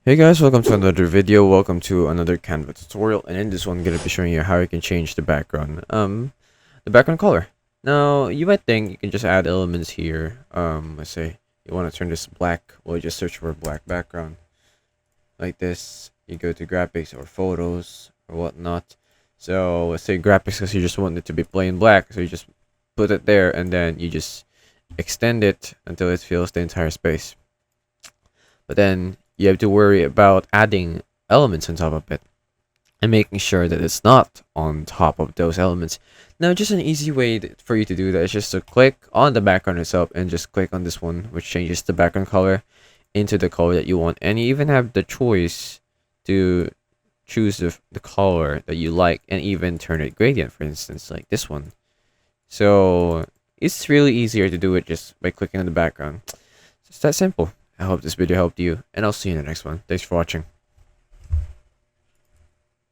Hey guys, welcome to another video. Welcome to another Canva tutorial, and in this one I'm gonna be showing you how you can change the background the background color. Now you might think you can just add elements here. Let's say you want to turn this black. Well, just search for black background like this. You go to graphics or photos or whatnot. So let's say graphics, because you just want it to be plain black, so you just put it there and then you just extend it until it fills the entire space. But then you have to worry about adding elements on top of it and making sure that it's not on top of those elements. Now, just an easy way for you to do that is just to click on the background itself and just click on this one, which changes the background color into the color that you want. And you even have the choice to choose the color that you like and even turn it gradient, for instance, like this one. So it's really easier to do it just by clicking on the background. It's that simple. I hope this video helped you, and I'll see you in the next one. Thanks for watching.